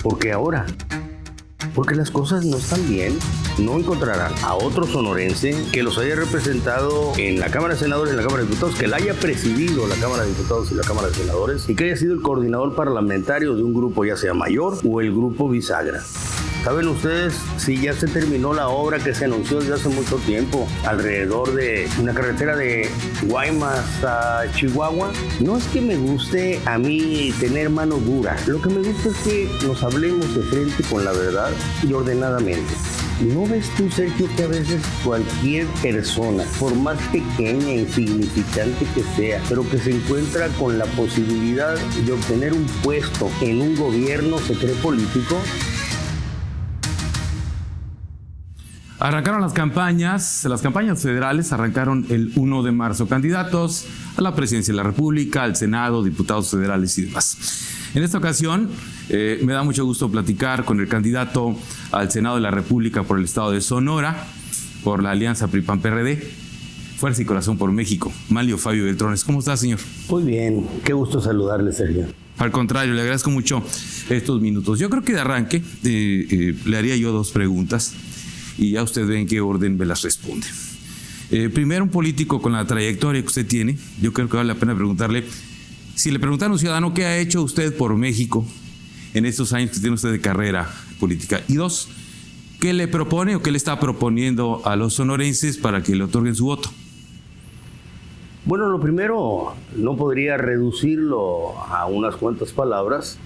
Porque ahora, porque las cosas no están bien, no encontrarán a otro sonorense que los haya representado en la Cámara de Senadores y en la Cámara de Diputados, que la haya presidido la Cámara de Diputados y la Cámara de Senadores, y que haya sido el coordinador parlamentario de un grupo, ya sea mayor o el grupo bisagra. ¿Saben ustedes si ya se terminó la obra que se anunció desde hace mucho tiempo alrededor de una carretera de Guaymas a Chihuahua? No es que me guste a mí tener mano dura, lo que me gusta es que nos hablemos de frente con la verdad y ordenadamente. ¿No ves tú, Sergio, que a veces cualquier persona, por más pequeña e insignificante que sea, pero que se encuentra con la posibilidad de obtener un puesto en un gobierno, se cree político? Arrancaron las campañas federales arrancaron el 1 de marzo. Candidatos a la presidencia de la República, al Senado, diputados federales y demás. En esta ocasión me da mucho gusto platicar con el candidato al Senado de la República por el estado de Sonora, por la alianza PRI-PAN-PRD, Fuerza y Corazón por México, Manlio Fabio Beltrones. ¿Cómo está, señor? Muy bien, qué gusto saludarle, Sergio. Al contrario, le agradezco mucho estos minutos. Yo creo que de arranque le haría yo 2 preguntas. Y ya usted ve en qué orden me las responde. Primero, un político con la trayectoria que usted tiene, yo creo que vale la pena preguntarle, si le preguntan a un ciudadano qué ha hecho usted por México en estos años que tiene usted de carrera política. Y 2, ¿qué le propone o qué le está proponiendo a los sonorenses para que le otorguen su voto? Bueno, lo primero, no podría reducirlo a unas cuantas palabras.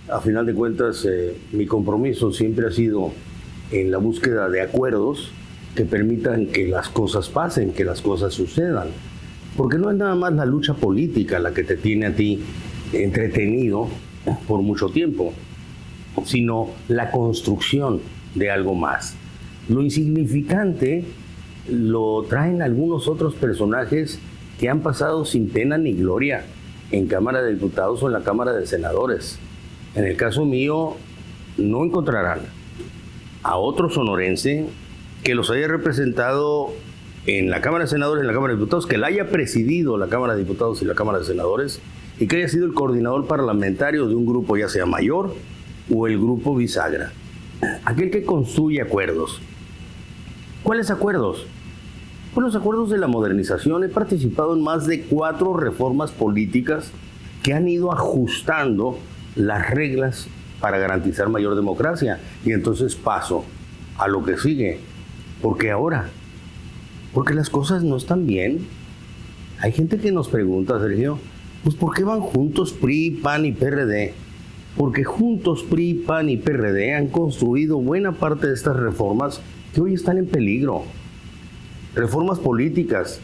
A final de cuentas, mi compromiso siempre ha sido en la búsqueda de acuerdos que permitan que las cosas pasen, que las cosas sucedan. Porque no es nada más la lucha política la que te tiene a ti entretenido por mucho tiempo, sino la construcción de algo más. Lo insignificante lo traen algunos otros personajes que han pasado sin pena ni gloria en Cámara de Diputados o en la Cámara de Senadores. En el caso mío, no encontrarán a otro sonorense que los haya representado en la Cámara de Senadores y en la Cámara de Diputados, que la haya presidido la Cámara de Diputados y la Cámara de Senadores, y que haya sido el coordinador parlamentario de un grupo, ya sea mayor o el grupo bisagra. Aquel que construye acuerdos. ¿Cuáles acuerdos? Pues los acuerdos de la modernización. He participado en más de 4 reformas políticas que han ido ajustando las reglas para garantizar mayor democracia. Y entonces paso a lo que sigue. ¿Por qué ahora? Porque las cosas no están bien. Hay gente que nos pregunta, Sergio, pues ¿por qué van juntos PRI, PAN y PRD? Porque juntos PRI, PAN y PRD han construido buena parte de estas reformas que hoy están en peligro. Reformas políticas.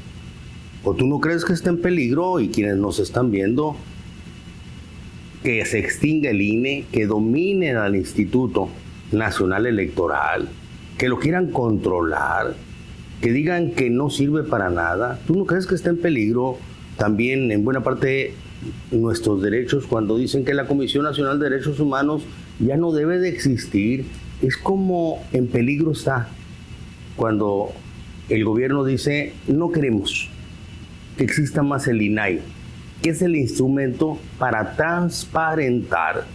¿O tú no crees que está en peligro? Y quienes nos están viendo, que se extinga el INE, que dominen al Instituto Nacional Electoral, que lo quieran controlar, que digan que no sirve para nada. ¿Tú no crees que está en peligro también en buena parte nuestros derechos cuando dicen que la Comisión Nacional de Derechos Humanos ya no debe de existir? Es como en peligro está cuando el gobierno dice no queremos que exista más el INAI, que es el instrumento para transparentar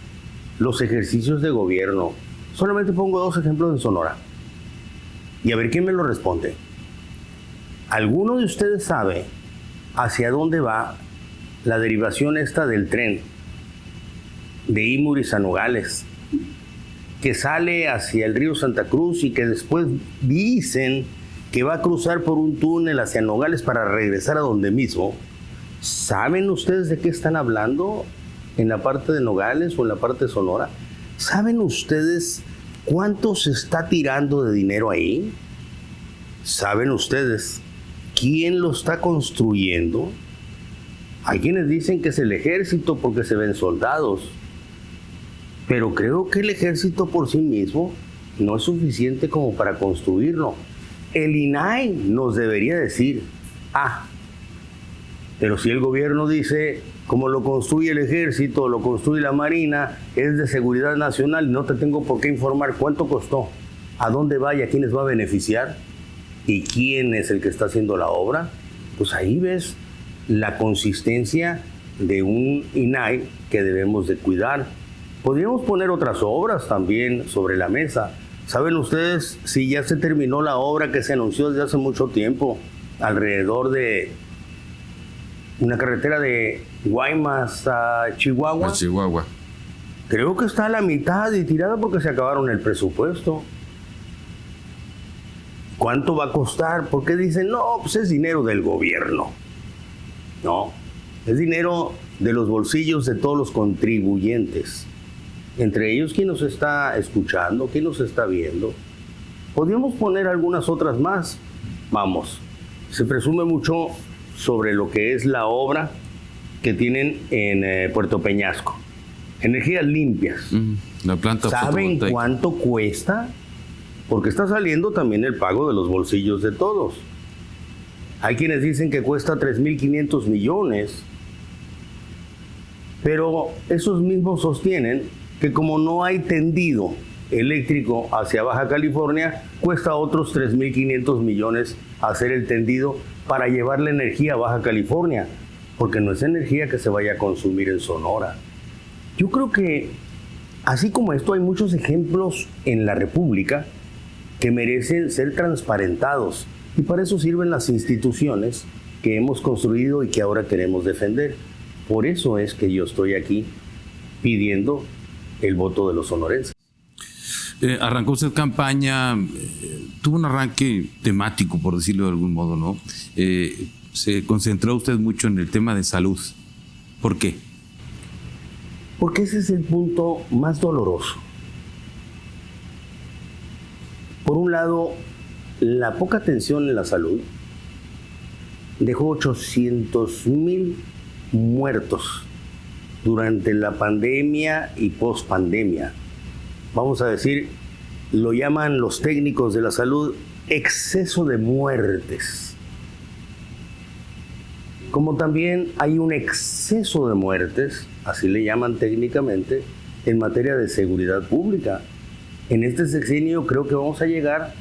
los ejercicios de gobierno. Solamente pongo 2 ejemplos en Sonora. Y a ver quién me lo responde. ¿Alguno de ustedes sabe hacia dónde va la derivación esta del tren de Imuris a Nogales, que sale hacia el río Santa Cruz y que después dicen que va a cruzar por un túnel hacia Nogales para regresar a donde mismo? ¿Saben ustedes de qué están hablando en la parte de Nogales o en la parte de Sonora? ¿Saben ustedes cuánto se está tirando de dinero ahí? ¿Saben ustedes quién lo está construyendo? Hay quienes dicen que es el ejército porque se ven soldados, pero creo que el ejército por sí mismo no es suficiente como para construirlo. El INAI nos debería decir, pero si el gobierno dice, como lo construye el ejército, lo construye la marina, es de seguridad nacional, no te tengo por qué informar cuánto costó, a dónde va y a quiénes va a beneficiar y quién es el que está haciendo la obra, pues ahí ves la consistencia de un INAI que debemos de cuidar. Podríamos poner otras obras también sobre la mesa. ¿Saben ustedes si ya se terminó la obra que se anunció desde hace mucho tiempo alrededor de una carretera de Guaymas a Chihuahua? A Chihuahua. Creo que está a la mitad y tirada porque se acabaron el presupuesto. ¿Cuánto va a costar? Porque dicen, no, pues es dinero del gobierno. No, es dinero de los bolsillos de todos los contribuyentes. Entre ellos, ¿quién nos está escuchando? ¿Quién nos está viendo? Podríamos poner algunas otras más. Vamos, se presume mucho sobre lo que es la obra que tienen en Puerto Peñasco. Energías limpias. La planta ¿Saben fotovoltaica. cuánto cuesta? Porque está saliendo también el pago de los bolsillos de todos. Hay quienes dicen que cuesta 3.500 millones, pero esos mismos sostienen que como no hay tendido eléctrico hacia Baja California, cuesta otros 3.500 millones hacer el tendido para llevar la energía a Baja California, porque no es energía que se vaya a consumir en Sonora. Yo creo que, así como esto, hay muchos ejemplos en la República que merecen ser transparentados, y para eso sirven las instituciones que hemos construido y que ahora queremos defender. Por eso es que yo estoy aquí pidiendo el voto de los sonorenses. Arrancó usted campaña, tuvo un arranque temático, por decirlo de algún modo, ¿no? Se concentró usted mucho en el tema de salud. ¿Por qué? Porque ese es el punto más doloroso. Por un lado, la poca atención en la salud dejó 800,000 muertos durante la pandemia y pospandemia. Vamos a decir, lo llaman los técnicos de la salud exceso de muertes. Como también hay un exceso de muertes, así le llaman técnicamente, en materia de seguridad pública. En este sexenio creo que vamos a llegar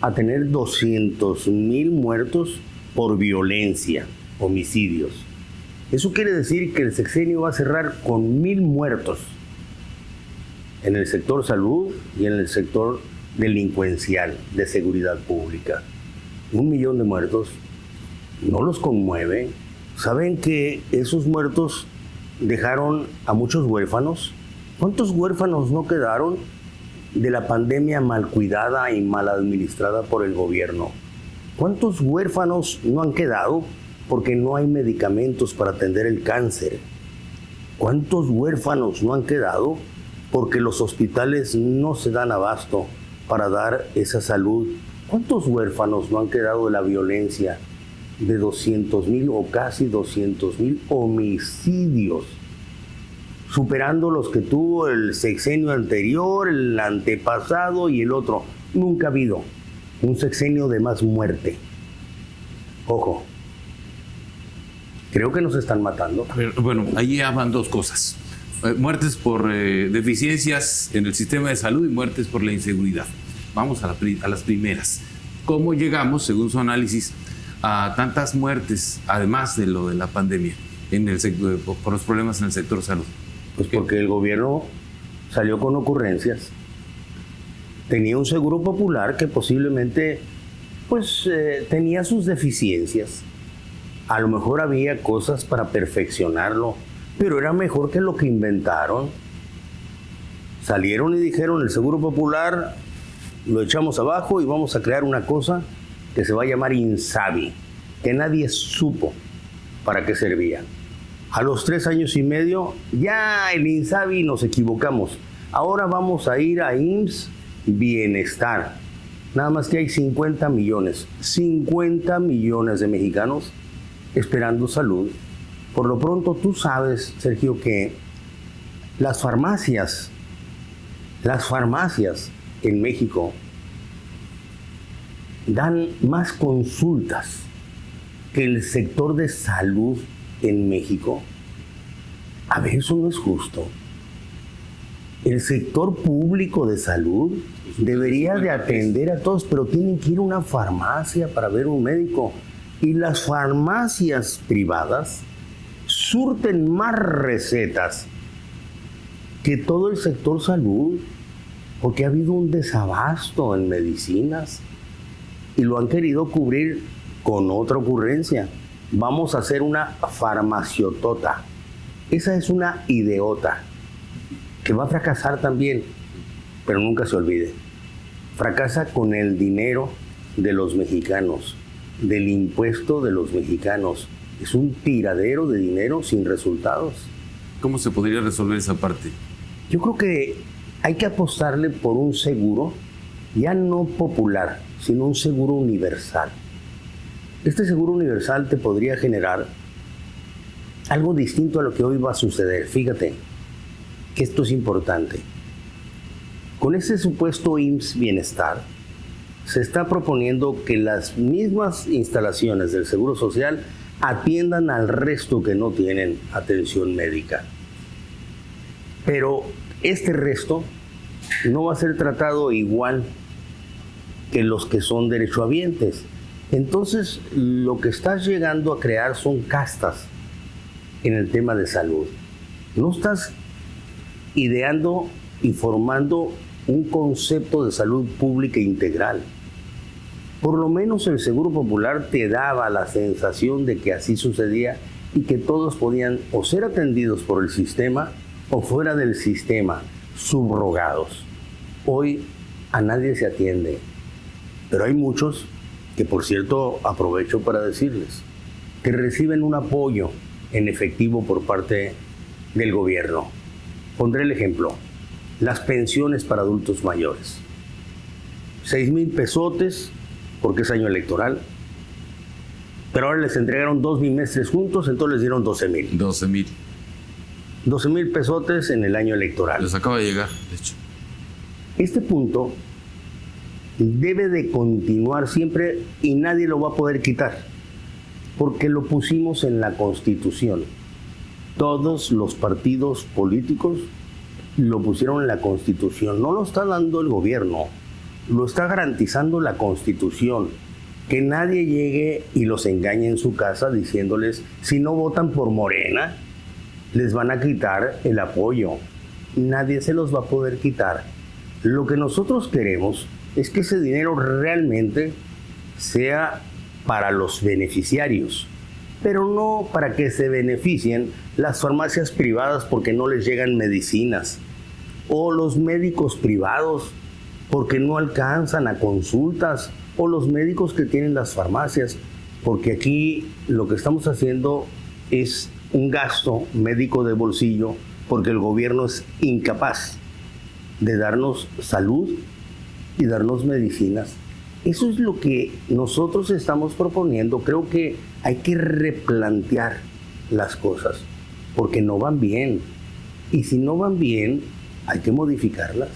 a tener 200,000 muertos por violencia, homicidios. Eso quiere decir que el sexenio va a cerrar con 1,000 muertos en el sector salud y en el sector delincuencial de seguridad pública. 1,000,000 de muertos no los conmueve. ¿Saben que esos muertos dejaron a muchos huérfanos? ¿Cuántos huérfanos no quedaron de la pandemia mal cuidada y mal administrada por el gobierno? ¿Cuántos huérfanos no han quedado porque no hay medicamentos para atender el cáncer? ¿Cuántos huérfanos no han quedado porque los hospitales no se dan abasto para dar esa salud? ¿Cuántos huérfanos no han quedado de la violencia de 200,000 o casi 200,000 homicidios, superando los que tuvo el sexenio anterior, el antepasado y el otro? Nunca ha habido un sexenio de más muerte. Ojo, creo que nos están matando. Bueno, ahí ya van dos cosas. Muertes por deficiencias en el sistema de salud y muertes por la inseguridad. Vamos a las primeras. ¿Cómo llegamos, según su análisis, a tantas muertes, además de lo de la pandemia, en el sector, por los problemas en el sector salud? Pues porque el gobierno salió con ocurrencias. Tenía un seguro popular que posiblemente tenía sus deficiencias. A lo mejor había cosas para perfeccionarlo, pero era mejor que lo que inventaron. Salieron y dijeron, el seguro popular lo echamos abajo y vamos a crear una cosa que se va a llamar INSABI, que nadie supo para qué servía. A los 3 años y medio, ya el INSABI nos equivocamos. Ahora vamos a ir a IMSS Bienestar. Nada más que hay 50 millones de mexicanos esperando salud. Por lo pronto, tú sabes, Sergio, que las farmacias en México dan más consultas que el sector de salud en México. A ver, eso no es justo. El sector público de salud debería de atender a todos, pero tienen que ir a una farmacia para ver un médico. Y las farmacias privadas surten más recetas que todo el sector salud, porque ha habido un desabasto en medicinas y lo han querido cubrir con otra ocurrencia. Vamos a hacer una farmaciotota. Esa es una ideota que va a fracasar también, pero nunca se olvide. Fracasa con el dinero de los mexicanos, del impuesto de los mexicanos. Es un tiradero de dinero sin resultados. ¿Cómo se podría resolver esa parte? Yo creo que hay que apostarle por un seguro, ya no popular, sino un seguro universal. Este seguro universal te podría generar algo distinto a lo que hoy va a suceder. Fíjate que esto es importante. Con este supuesto IMSS Bienestar, se está proponiendo que las mismas instalaciones del Seguro Social atiendan al resto que no tienen atención médica. Pero este resto no va a ser tratado igual que los que son derechohabientes. Entonces, lo que estás llegando a crear son castas en el tema de salud. No estás ideando y formando un concepto de salud pública integral. Por lo menos el Seguro Popular te daba la sensación de que así sucedía y que todos podían o ser atendidos por el sistema o fuera del sistema, subrogados. Hoy a nadie se atiende, pero hay muchos que, por cierto, aprovecho para decirles, que reciben un apoyo en efectivo por parte del gobierno. Pondré el ejemplo, las pensiones para adultos mayores. 6,000 pesotes, porque es año electoral, pero ahora les entregaron 2 bimestres juntos, entonces les dieron 12,000. 12,000. 12,000 pesotes en el año electoral. Les acaba de llegar, de hecho. Este punto debe de continuar siempre y nadie lo va a poder quitar, porque lo pusimos en la Constitución. Todos los partidos políticos lo pusieron en la Constitución. No lo está dando el gobierno, lo está garantizando la Constitución. Que nadie llegue y los engañe en su casa diciéndoles, si no votan por Morena, les van a quitar el apoyo. Nadie se los va a poder quitar. Lo que nosotros queremos es que ese dinero realmente sea para los beneficiarios, pero no para que se beneficien las farmacias privadas porque no les llegan medicinas, o los médicos privados porque no alcanzan a consultas, o los médicos que tienen las farmacias, porque aquí lo que estamos haciendo es un gasto médico de bolsillo porque el gobierno es incapaz de darnos salud y darnos medicinas. Eso es lo que nosotros estamos proponiendo. Creo que hay que replantear las cosas porque no van bien. Y si no van bien, hay que modificarlas.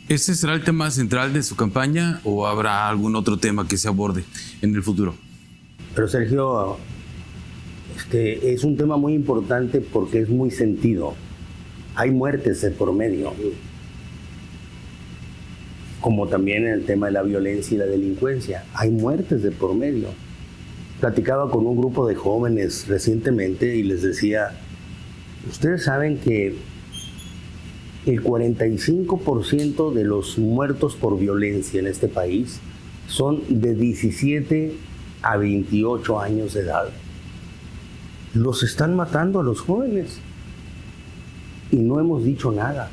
¿Ese será el tema central de su campaña o habrá algún otro tema que se aborde en el futuro? Pero Sergio, es un tema muy importante porque es muy sentido. Hay muertes de por medio, como también en el tema de la violencia y la delincuencia. Hay muertes de por medio. Platicaba con un grupo de jóvenes recientemente y les decía, ustedes saben que el 45% de los muertos por violencia en este país son de 17 a 28 años de edad. Los están matando a los jóvenes y no hemos dicho nada.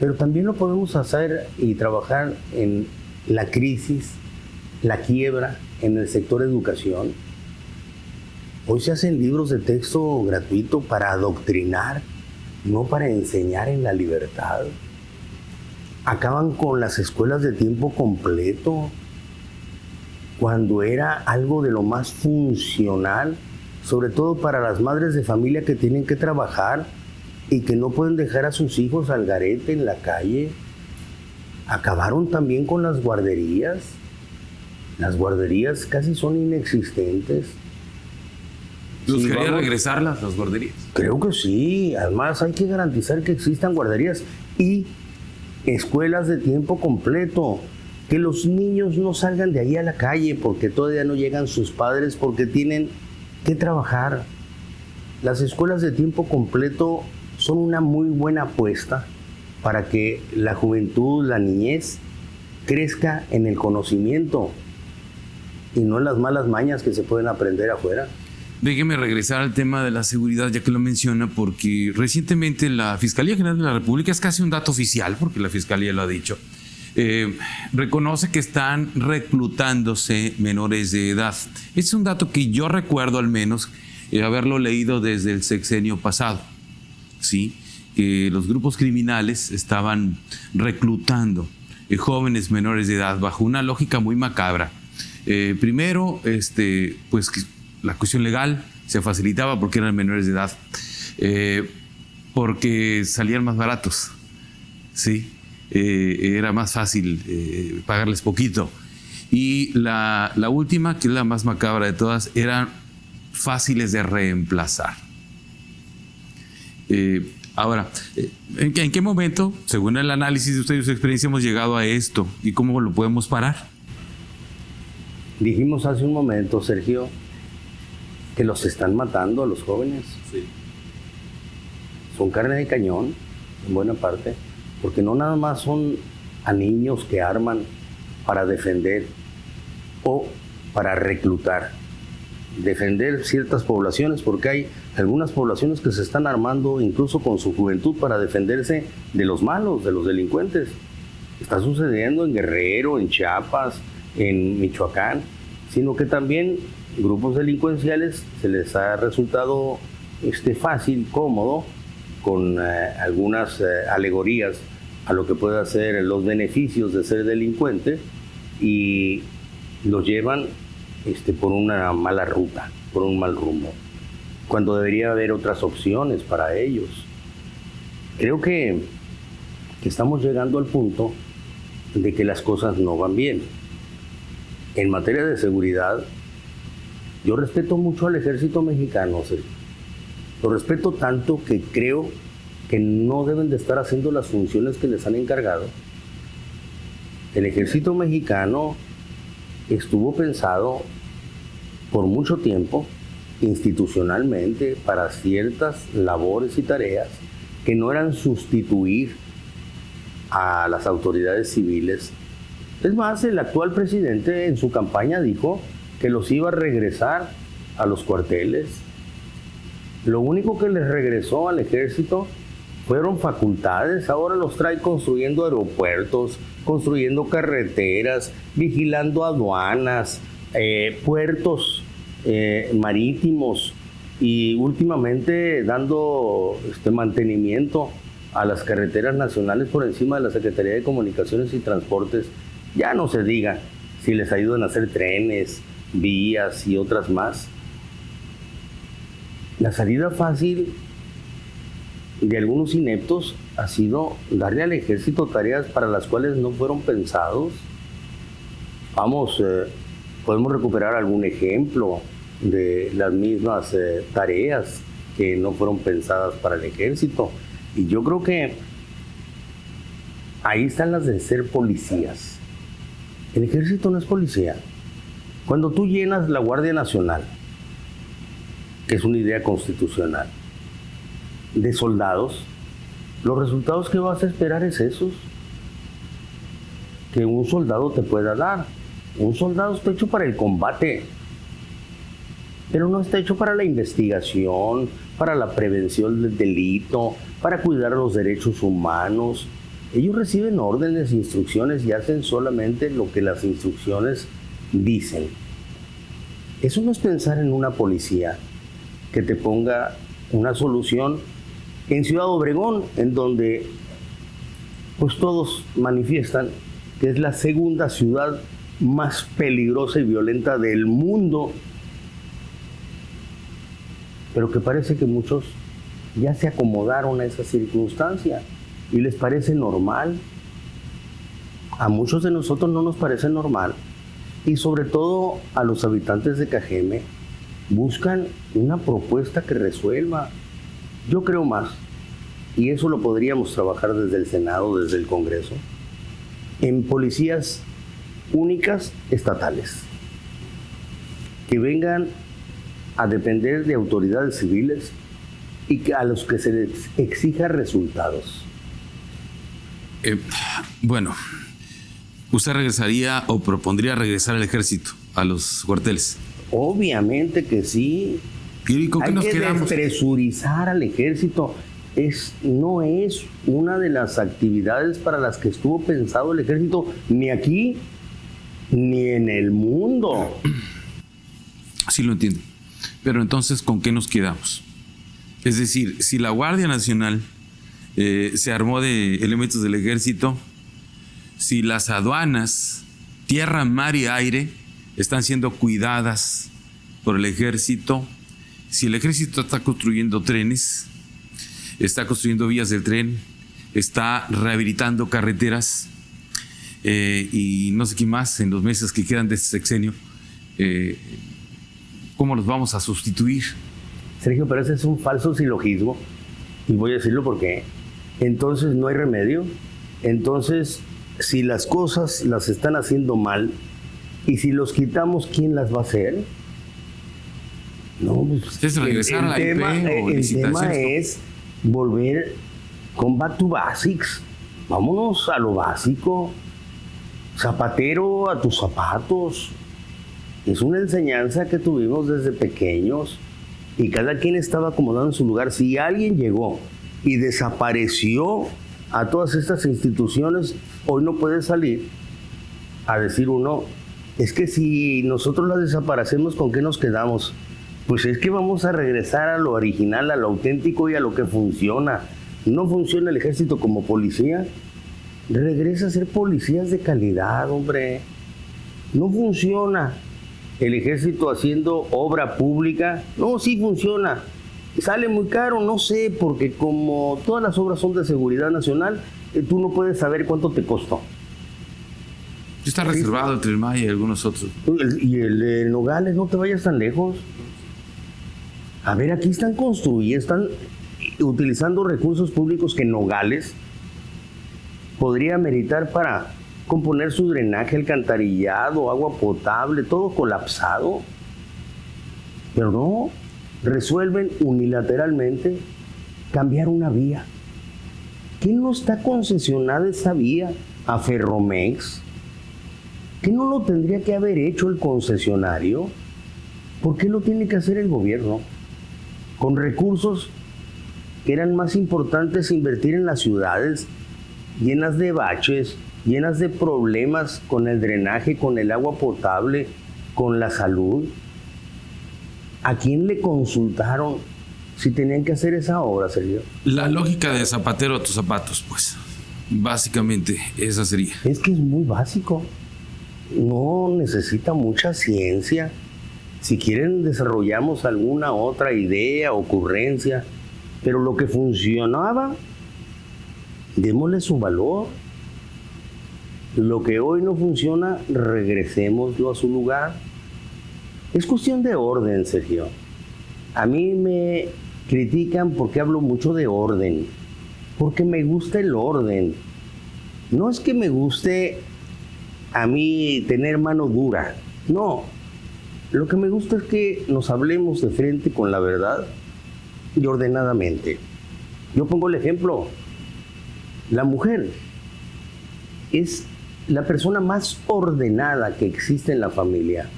Pero también lo podemos hacer y trabajar en la crisis, la quiebra en el sector educación. Hoy se hacen libros de texto gratuito para adoctrinar, no para enseñar en la libertad. Acaban con las escuelas de tiempo completo, cuando era algo de lo más funcional, sobre todo para las madres de familia que tienen que trabajar y que no pueden dejar a sus hijos al garete en la calle. Acabaron también con las guarderías. Las guarderías casi son inexistentes. ¿Gustaría regresarlas, las guarderías? Creo que sí. Además, hay que garantizar que existan guarderías y escuelas de tiempo completo. Que los niños no salgan de ahí a la calle porque todavía no llegan sus padres, porque tienen que trabajar. Las escuelas de tiempo completo son una muy buena apuesta para que la juventud, la niñez, crezca en el conocimiento y no en las malas mañas que se pueden aprender afuera. Déjeme regresar al tema de la seguridad, ya que lo menciona, porque recientemente la Fiscalía General de la República, es casi un dato oficial, porque la Fiscalía lo ha dicho, reconoce que están reclutándose menores de edad. Es un dato que yo recuerdo al menos haberlo leído desde el sexenio pasado, ¿sí? Que los grupos criminales estaban reclutando jóvenes menores de edad bajo una lógica muy macabra. Primero, pues la cuestión legal se facilitaba porque eran menores de edad, porque salían más baratos, ¿sí? Era más fácil pagarles poquito. Y la última, que es la más macabra de todas, eran fáciles de reemplazar. Ahora, ¿en qué momento, según el análisis de usted y su experiencia, hemos llegado a esto y cómo lo podemos parar? Dijimos hace un momento, Sergio, que los están matando a los jóvenes. Sí. Son carne de cañón, en buena parte, porque no nada más son a niños que arman para defender o para reclutar. Defender ciertas poblaciones, porque hay algunas poblaciones que se están armando incluso con su juventud para defenderse de los malos, de los delincuentes. Está sucediendo en Guerrero, en Chiapas, en Michoacán, sino que también grupos delincuenciales se les ha resultado fácil, cómodo, con algunas alegorías a lo que puede hacer los beneficios de ser delincuente, y los llevan por una mala ruta, por un mal rumbo, cuando debería haber otras opciones para ellos. Creo que estamos llegando al punto de que las cosas no van bien. En materia de seguridad, yo respeto mucho al ejército mexicano, Sergio. Lo respeto tanto que creo que no deben de estar haciendo las funciones que les han encargado. El ejército mexicano estuvo pensado por mucho tiempo institucionalmente para ciertas labores y tareas que no eran sustituir a las autoridades civiles. Es más, el actual presidente en su campaña dijo que los iba a regresar a los cuarteles. Lo único que les regresó al ejército fueron facultades. Ahora los trae construyendo aeropuertos, construyendo carreteras, vigilando aduanas, puertos marítimos, y últimamente dando mantenimiento a las carreteras nacionales por encima de la Secretaría de Comunicaciones y Transportes. Ya no se diga si les ayudan a hacer trenes, vías y otras más. La salida fácil de algunos ineptos ha sido darle al ejército tareas para las cuales no fueron pensados. Vamos, podemos recuperar algún ejemplo de las mismas tareas que no fueron pensadas para el ejército. Y yo creo que ahí están las de ser policías. El ejército no es policía. Cuando tú llenas la Guardia Nacional, que es una idea constitucional, de soldados, los resultados que vas a esperar es esos que un soldado te pueda dar. Un soldado está hecho para el combate, pero no está hecho para la investigación, para la prevención del delito, para cuidar los derechos humanos. Ellos reciben órdenes, instrucciones y hacen solamente lo que las instrucciones dicen. Eso no es pensar en una policía que te ponga una solución en Ciudad Obregón, en donde pues todos manifiestan que es la segunda ciudad más peligrosa y violenta del mundo, pero que parece que muchos ya se acomodaron a esa circunstancia y les parece normal. A muchos de nosotros no nos parece normal, y sobre todo a los habitantes de Cajeme buscan una propuesta que resuelva. Yo creo más, y eso lo podríamos trabajar desde el Senado, desde el Congreso, en policías únicas estatales, que vengan a depender de autoridades civiles y a los que se les exija resultados. Bueno, ¿usted regresaría o propondría regresar al ejército, a los cuarteles? Obviamente que sí. ¿Y con qué nos quedamos? Hay que despresurizar al ejército. No es una de las actividades para las que estuvo pensado el ejército, ni aquí, ni en el mundo. Sí, lo entiendo. Pero entonces, ¿con qué nos quedamos? Es decir, si la Guardia Nacional se armó de elementos del ejército, si las aduanas, tierra, mar y aire, están siendo cuidadas por el ejército, si el ejército está construyendo trenes, está construyendo vías del tren, está rehabilitando carreteras y no sé qué más en los meses que quedan de este sexenio, ¿cómo los vamos a sustituir? Sergio, pero ese es un falso silogismo y voy a decirlo porque entonces no hay remedio. Entonces, si las cosas las están haciendo mal y si los quitamos, ¿quién las va a hacer? No, pues ¿es regresar a la IP o el licitaciones? tema es volver con back to basics. Vámonos a lo básico. Zapatero a tus zapatos. Es una enseñanza que tuvimos desde pequeños y cada quien estaba acomodado en su lugar. Si alguien llegó y desapareció a todas estas instituciones, hoy no puede salir a decir uno, es que si nosotros las desaparecemos, ¿con qué nos quedamos? Pues es que vamos a regresar a lo original, a lo auténtico y a lo que funciona. No funciona el ejército como policía, regresa a ser policías de calidad, hombre. No funciona el ejército haciendo obra pública. No, sí funciona. Sale muy caro, no sé, porque como todas las obras son de seguridad nacional, tú no puedes saber cuánto te costó. Está reservado entre el Maya y algunos otros. Y el de Nogales, no te vayas tan lejos. A ver, aquí están construyendo, están utilizando recursos públicos que Nogales podría meritar para componer su drenaje, alcantarillado, agua potable, todo colapsado. Pero no, resuelven unilateralmente cambiar una vía. ¿Quién no está concesionada esa vía a Ferromex? ¿Qué no lo tendría que haber hecho el concesionario? ¿Por qué lo tiene que hacer el gobierno? Con recursos que eran más importantes invertir en las ciudades llenas de baches, llenas de problemas con el drenaje, con el agua potable, con la salud. ¿A quién le consultaron si tenían que hacer esa obra, Sergio? La lógica de zapatero a tus zapatos, pues. Básicamente, esa sería. Es que es muy básico. No necesita mucha ciencia. Si quieren, desarrollamos alguna otra idea, ocurrencia. Pero lo que funcionaba, démosle su valor. Lo que hoy no funciona, regresémoslo a su lugar. Es cuestión de orden, Sergio. A mí me critican porque hablo mucho de orden, porque me gusta el orden. No es que me guste a mí tener mano dura, no. Lo que me gusta es que nos hablemos de frente con la verdad y ordenadamente. Yo pongo el ejemplo. La mujer es la persona más ordenada que existe en la familia.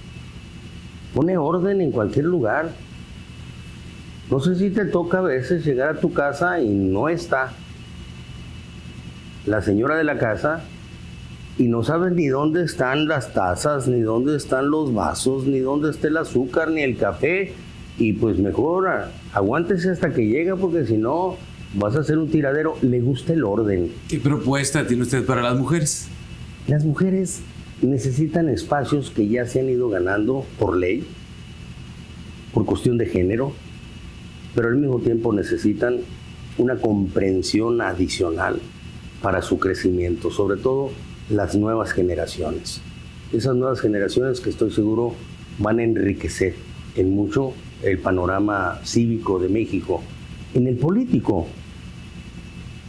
Pone orden en cualquier lugar. No sé si te toca a veces llegar a tu casa y no está la señora de la casa y no sabes ni dónde están las tazas, ni dónde están los vasos, ni dónde está el azúcar, ni el café. Y pues mejor aguántese hasta que llega, porque si no vas a hacer un tiradero. Le gusta el orden. ¿Qué propuesta tiene usted para las mujeres? Las mujeres necesitan espacios que ya se han ido ganando por ley, por cuestión de género, pero al mismo tiempo necesitan una comprensión adicional para su crecimiento, sobre todo las nuevas generaciones. Esas nuevas generaciones que estoy seguro van a enriquecer en mucho el panorama cívico de México. En el político,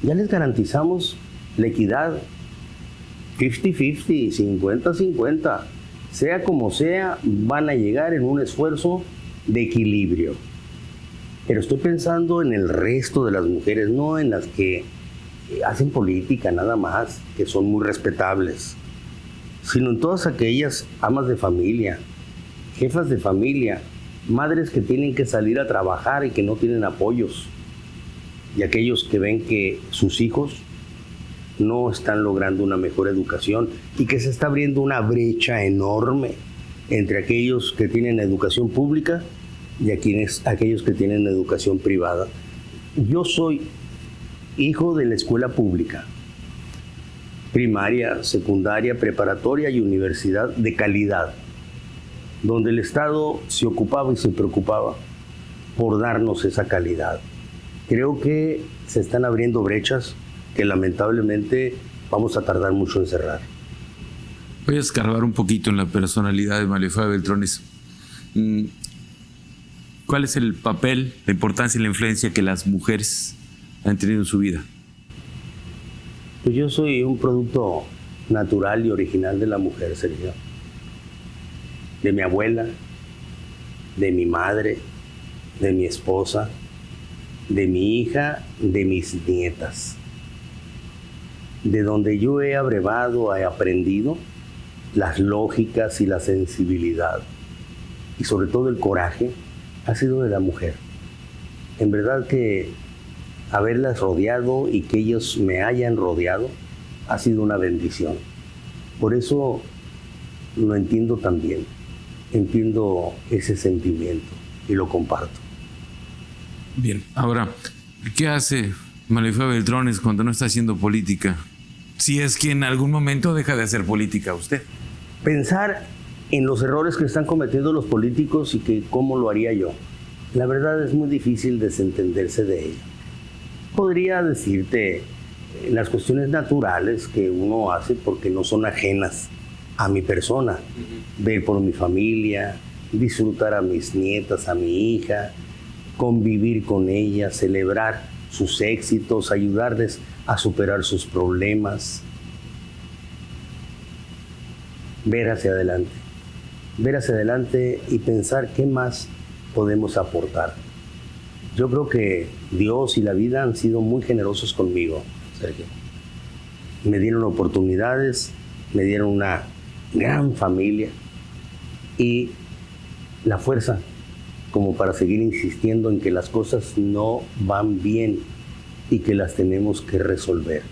ya les garantizamos la equidad 50-50, 50-50. Sea como sea, van a llegar en un esfuerzo de equilibrio. Pero estoy pensando en el resto de las mujeres, no en las que hacen política nada más, que son muy respetables, sino en todas aquellas amas de familia, jefas de familia, madres que tienen que salir a trabajar y que no tienen apoyos, y aquellos que ven que sus hijos no están logrando una mejor educación y que se está abriendo una brecha enorme entre aquellos que tienen educación pública y aquellos que tienen educación privada. Yo soy hijo de la escuela pública, primaria, secundaria, preparatoria y universidad de calidad, donde el Estado se ocupaba y se preocupaba por darnos esa calidad. Creo que se están abriendo brechas que lamentablemente vamos a tardar mucho en cerrar. Voy a escarbar un poquito en la personalidad de María Fabia Beltrones. ¿Cuál es el papel, la importancia y la influencia que las mujeres han tenido en su vida? Pues yo soy un producto natural y original de la mujer, Sergio. De mi abuela, de mi madre, de mi esposa, de mi hija, de mis nietas. De donde yo he abrevado, he aprendido las lógicas y la sensibilidad. Y sobre todo el coraje ha sido de la mujer. En verdad que haberlas rodeado y que ellos me hayan rodeado ha sido una bendición. Por eso lo entiendo también. Entiendo ese sentimiento y lo comparto. Bien, ahora, ¿qué hace María Fabia Beltrones cuando no está haciendo política? Si es que en algún momento deja de hacer política usted. Pensar en los errores que están cometiendo los políticos y que cómo lo haría yo. La verdad es muy difícil desentenderse de ello. Podría decirte las cuestiones naturales que uno hace porque no son ajenas a mi persona. Ver por mi familia, disfrutar a mis nietas, a mi hija, convivir con ellas, celebrar sus éxitos, ayudarles a superar sus problemas. Ver hacia adelante y pensar qué más podemos aportar. Yo creo que Dios y la vida han sido muy generosos conmigo, Sergio. Me dieron oportunidades, me dieron una gran familia y la fuerza como para seguir insistiendo en que las cosas no van bien y que las tenemos que resolver.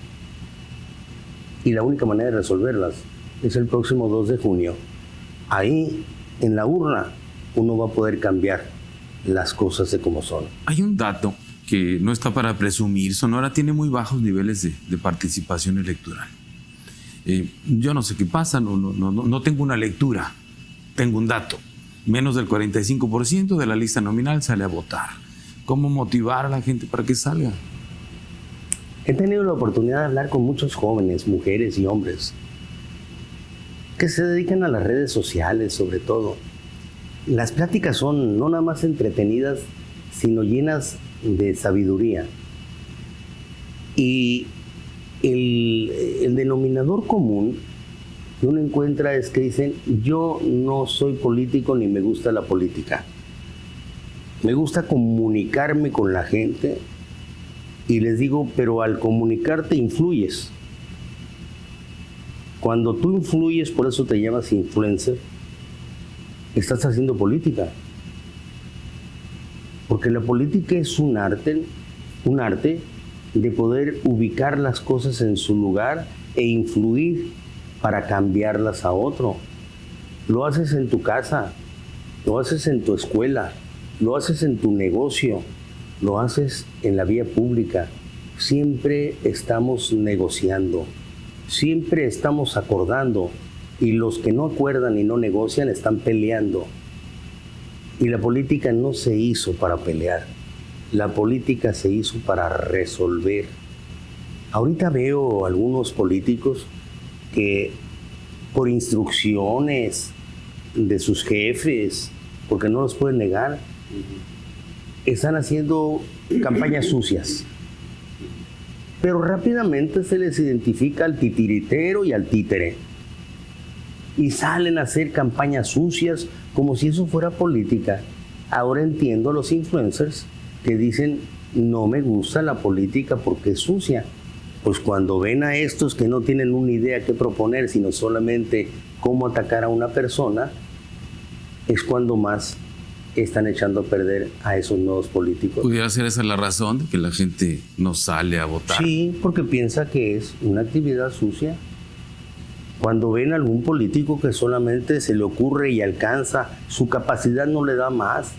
Y la única manera de resolverlas es el próximo 2 de junio. Ahí, en la urna, uno va a poder cambiar las cosas de como son. Hay un dato que no está para presumir. Sonora tiene muy bajos niveles de participación electoral. Yo no sé qué pasa, no tengo una lectura, tengo un dato. Menos del 45% de la lista nominal sale a votar. ¿Cómo motivar a la gente para que salga? He tenido la oportunidad de hablar con muchos jóvenes, mujeres y hombres, que se dedican a las redes sociales sobre todo. Las pláticas son no nada más entretenidas, sino llenas de sabiduría. Y el denominador común que uno encuentra es que dicen: yo no soy político ni me gusta la política. Me gusta comunicarme con la gente. Y les digo, pero al comunicarte influyes. Cuando tú influyes, por eso te llamas influencer, estás haciendo política. Porque la política es un arte de poder ubicar las cosas en su lugar e influir para cambiarlas a otro. Lo haces en tu casa, lo haces en tu escuela, lo haces en tu negocio, lo haces en la vía pública. Siempre estamos negociando, siempre estamos acordando, y los que no acuerdan y no negocian están peleando. Y la política no se hizo para pelear, la política se hizo para resolver. Ahorita veo algunos políticos que por instrucciones de sus jefes, porque no los pueden negar, están haciendo campañas sucias. Pero rápidamente se les identifica al titiritero y al títere. Y salen a hacer campañas sucias como si eso fuera política. Ahora entiendo a los influencers que dicen, no me gusta la política porque es sucia. Pues cuando ven a estos que no tienen una idea que proponer, sino solamente cómo atacar a una persona, es cuando más están echando a perder a esos nuevos políticos. ¿Pudiera ser esa la razón de que la gente no sale a votar? Sí, porque piensa que es una actividad sucia. Cuando ven a algún político que solamente se le ocurre y alcanza, su capacidad no le da más.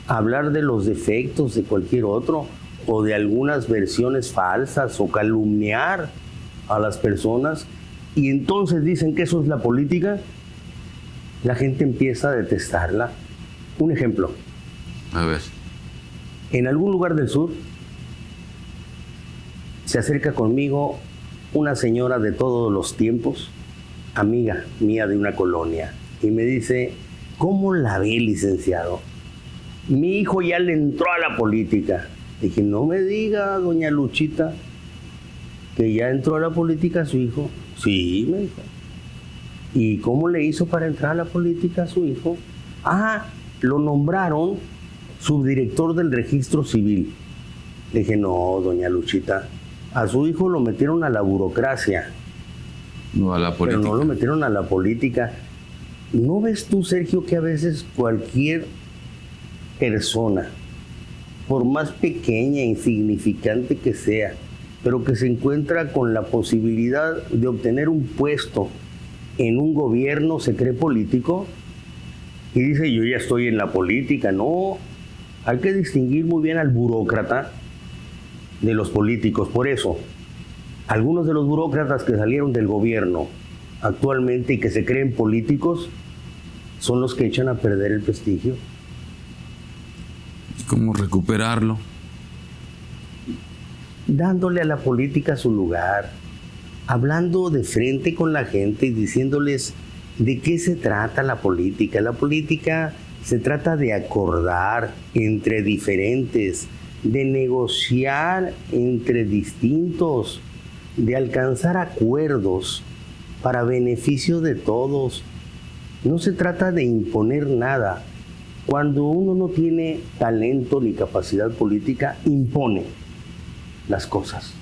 Hablar de los defectos de cualquier otro o de algunas versiones falsas o calumniar a las personas y entonces dicen que eso es la política, la gente empieza a detestarla. Un ejemplo. A ver. En algún lugar del sur se acerca conmigo una señora de todos los tiempos, amiga mía de una colonia, y me dice, ¿cómo la ve, licenciado? Mi hijo ya le entró a la política. Dije, no me diga, doña Luchita, que ya entró a la política su hijo. Sí, me dijo. ¿Y cómo le hizo para entrar a la política a su hijo? Ah, lo nombraron subdirector del registro civil. Le dije, no, doña Luchita, a su hijo lo metieron a la burocracia. No a la política. Pero no lo metieron a la política. ¿No ves tú, Sergio, que a veces cualquier persona, por más pequeña e insignificante que sea, pero que se encuentra con la posibilidad de obtener un puesto en un gobierno, se cree político y dice, yo ya estoy en la política? No, hay que distinguir muy bien al burócrata de los políticos. Por eso, algunos de los burócratas que salieron del gobierno actualmente y que se creen políticos son los que echan a perder el prestigio. ¿Cómo recuperarlo? Dándole a la política su lugar, hablando de frente con la gente y diciéndoles de qué se trata la política. La política se trata de acordar entre diferentes, de negociar entre distintos, de alcanzar acuerdos para beneficio de todos. No se trata de imponer nada. Cuando uno no tiene talento ni capacidad política, impone las cosas.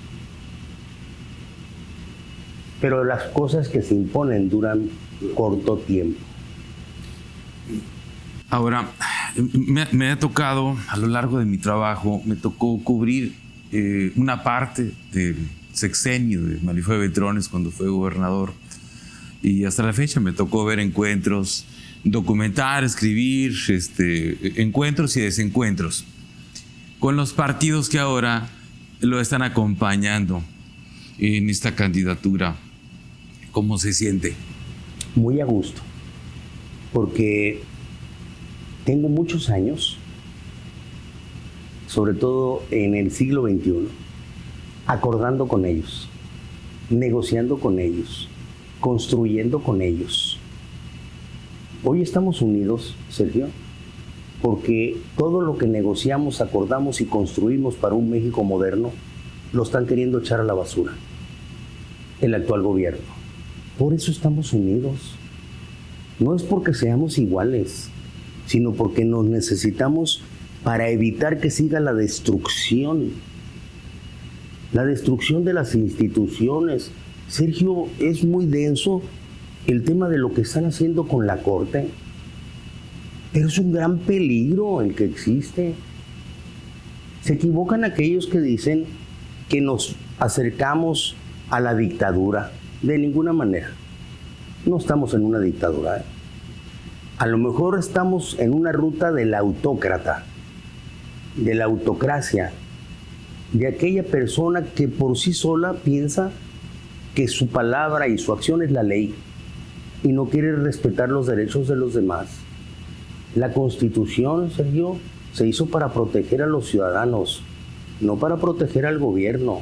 Pero las cosas que se imponen duran corto tiempo. Ahora, me ha tocado, a lo largo de mi trabajo, me tocó cubrir una parte del sexenio de Marifé Beltrones cuando fue gobernador. Y hasta la fecha me tocó ver encuentros, documentar, escribir, encuentros y desencuentros con los partidos que ahora lo están acompañando en esta candidatura. ¿Cómo se siente? Muy a gusto, porque tengo muchos años, sobre todo en el siglo XXI, acordando con ellos, negociando con ellos, construyendo con ellos. Hoy estamos unidos, Sergio, porque todo lo que negociamos, acordamos y construimos para un México moderno, lo están queriendo echar a la basura el actual gobierno. Por eso estamos unidos. No es porque seamos iguales, sino porque nos necesitamos para evitar que siga la destrucción de las instituciones. Sergio, es muy denso el tema de lo que están haciendo con la Corte, pero es un gran peligro el que existe. Se equivocan aquellos que dicen que nos acercamos a la dictadura. De ninguna manera. No estamos en una dictadura. A lo mejor estamos en una ruta del autócrata, de la autocracia, de aquella persona que por sí sola piensa que su palabra y su acción es la ley y no quiere respetar los derechos de los demás. La Constitución, Sergio, se hizo para proteger a los ciudadanos, no para proteger al gobierno.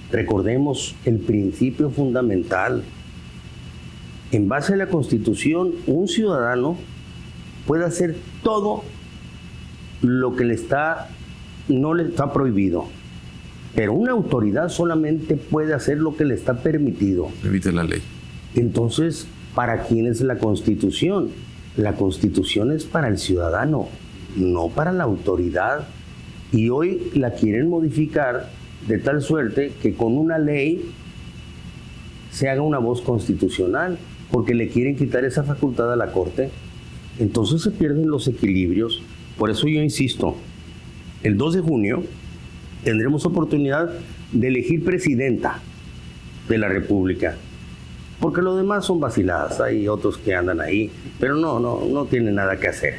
Recordemos el principio fundamental. En base a la Constitución, un ciudadano puede hacer todo lo que no le está prohibido. Pero una autoridad solamente puede hacer lo que le está permitido. Permite la ley. Entonces, ¿para quién es la Constitución? La Constitución es para el ciudadano. no para la autoridad. Y hoy la quieren modificar de tal suerte que con una ley se haga una voz constitucional, porque le quieren quitar esa facultad a la Corte. Entonces se pierden los equilibrios. Por eso yo insisto, el 2 de junio tendremos oportunidad de elegir presidenta de la República, porque lo demás son vaciladas. Hay otros que andan ahí, pero no tienen nada que hacer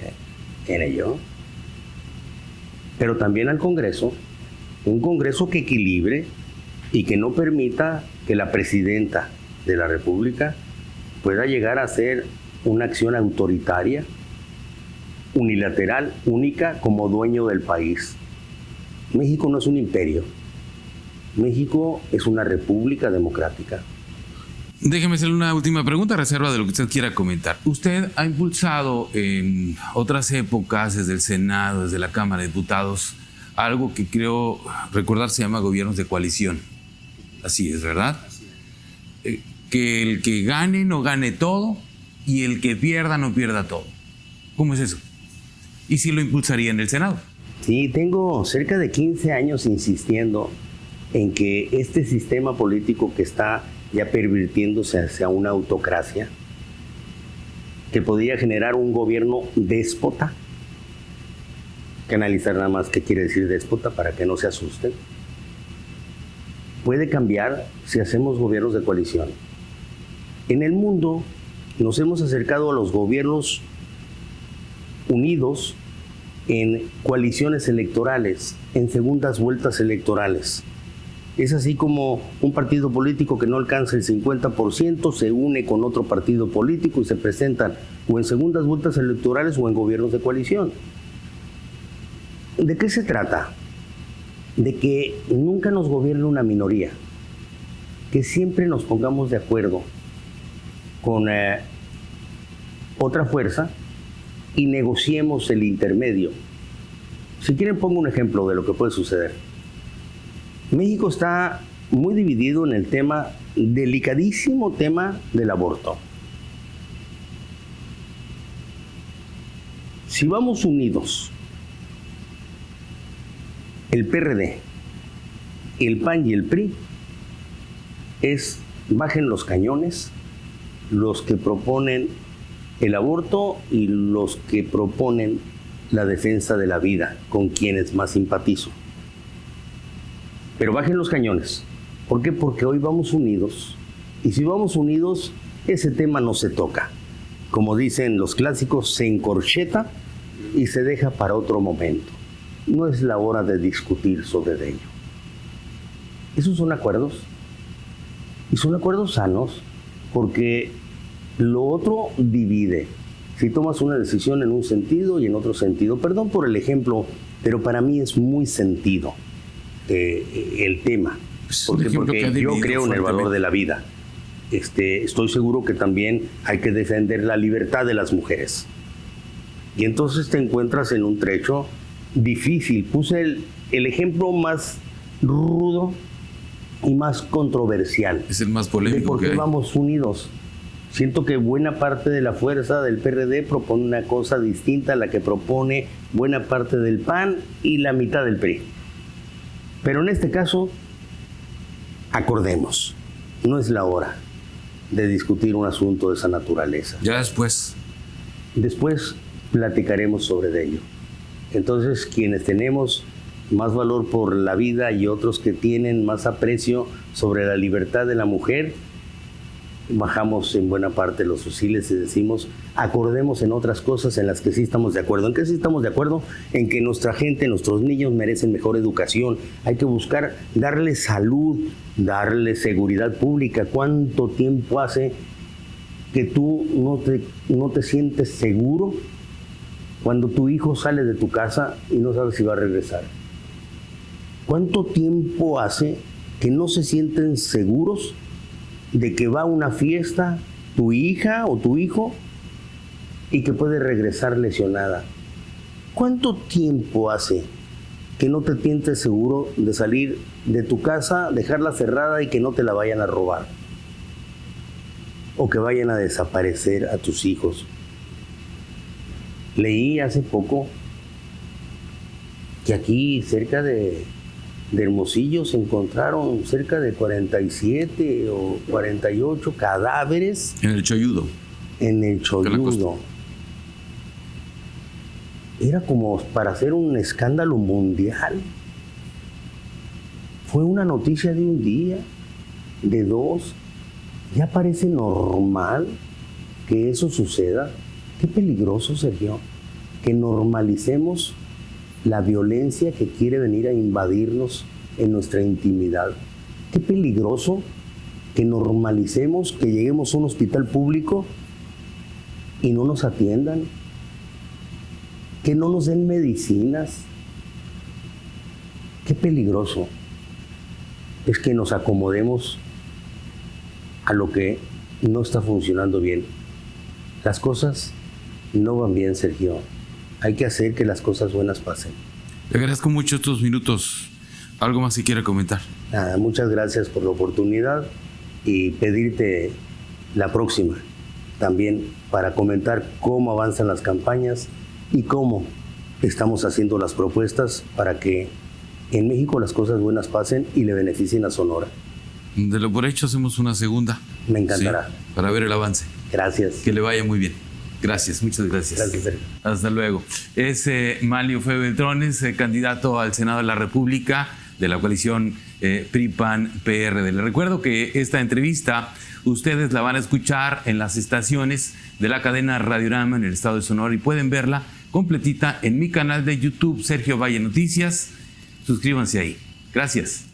en ello. Pero también al Congreso, un Congreso que equilibre y que no permita que la presidenta de la República pueda llegar a hacer una acción autoritaria, unilateral, única, como dueño del país. México no es un imperio. México es una república democrática. Déjeme hacerle una última pregunta, a reserva de lo que usted quiera comentar. Usted ha impulsado en otras épocas, desde el Senado, desde la Cámara de Diputados, algo que creo recordar se llama gobiernos de coalición. Así es, ¿verdad? Que el que gane no gane todo y el que pierda no pierda todo. ¿Cómo es eso? ¿Y si lo impulsaría en el Senado? Sí, tengo cerca de 15 años insistiendo en que este sistema político que está ya pervirtiéndose hacia una autocracia, que podría generar un gobierno déspota, que analizar nada más qué quiere decir déspota para que no se asusten, puede cambiar si hacemos gobiernos de coalición. En el mundo nos hemos acercado a los gobiernos unidos en coaliciones electorales, en segundas vueltas electorales. Es así como un partido político que no alcanza el 50% se une con otro partido político y se presentan o en segundas vueltas electorales o en gobiernos de coalición. ¿De qué se trata? De que nunca nos gobierne una minoría, que siempre nos pongamos de acuerdo con otra fuerza y negociemos el intermedio. Si quieren pongo un ejemplo de lo que puede suceder. México está muy dividido en el tema, delicadísimo tema del aborto. Si vamos unidos, el PRD, el PAN y el PRI, bajen los cañones los que proponen el aborto y los que proponen la defensa de la vida, con quienes más simpatizo. Pero bajen los cañones. ¿Por qué? Porque hoy vamos unidos. Y si vamos unidos, ese tema no se toca. Como dicen los clásicos, se encorcheta y se deja para otro momento. No es la hora de discutir sobre ello. Esos son acuerdos. Y son acuerdos sanos, porque lo otro divide. Si tomas una decisión en un sentido y en otro sentido, perdón por el ejemplo, pero para mí es muy sentido el tema. Porque yo creo en el valor de la vida. Estoy seguro que también hay que defender la libertad de las mujeres. Y entonces te encuentras en un trecho difícil. Puse el ejemplo más rudo y más controversial. Es el más polémico. De por qué vamos unidos. Siento que buena parte de la fuerza del PRD propone una cosa distinta a la que propone buena parte del PAN y la mitad del PRI. Pero en este caso, acordemos, no es la hora de discutir un asunto de esa naturaleza. Ya después. Después platicaremos sobre ello. Entonces, quienes tenemos más valor por la vida y otros que tienen más aprecio sobre la libertad de la mujer, bajamos en buena parte los fusiles y decimos, acordemos en otras cosas en las que sí estamos de acuerdo. ¿En qué sí estamos de acuerdo? En que nuestra gente, nuestros niños merecen mejor educación. Hay que buscar darles salud, darles seguridad pública. ¿Cuánto tiempo hace que tú no te sientes seguro cuando tu hijo sale de tu casa y no sabes si va a regresar? ¿Cuánto tiempo hace que no se sienten seguros de que va a una fiesta tu hija o tu hijo y que puede regresar lesionada? ¿Cuánto tiempo hace que no te sientes seguro de salir de tu casa, dejarla cerrada y que no te la vayan a robar? O que vayan a desaparecer a tus hijos. Leí hace poco que aquí cerca de Hermosillo se encontraron cerca de 47 o 48 cadáveres. En el Cholludo. En el Cholludo. Era como para hacer un escándalo mundial. Fue una noticia de un día, de dos. Ya parece normal que eso suceda. Qué peligroso, Sergio, que normalicemos la violencia que quiere venir a invadirnos en nuestra intimidad. Qué peligroso que normalicemos que lleguemos a un hospital público y no nos atiendan, que no nos den medicinas. Qué peligroso es que nos acomodemos a lo que no está funcionando bien. Las cosas no van bien, Sergio. Hay que hacer que las cosas buenas pasen. Le agradezco mucho estos minutos. ¿Algo más que quiera comentar? Nada, muchas gracias por la oportunidad y pedirte la próxima también para comentar cómo avanzan las campañas y cómo estamos haciendo las propuestas para que en México las cosas buenas pasen y le beneficien a Sonora. De lo por hecho hacemos una segunda. Me encantará. Sí, para ver el avance. Gracias. Que le vaya muy bien. Gracias, muchas gracias. Gracias, Sergio. Hasta luego. Es Manlio Feo Beltrones, candidato al Senado de la República de la coalición PRI-PAN-PRD. Le recuerdo que esta entrevista ustedes la van a escuchar en las estaciones de la cadena Radiorama en el estado de Sonora y pueden verla completita en mi canal de YouTube, Sergio Valle Noticias. Suscríbanse ahí. Gracias.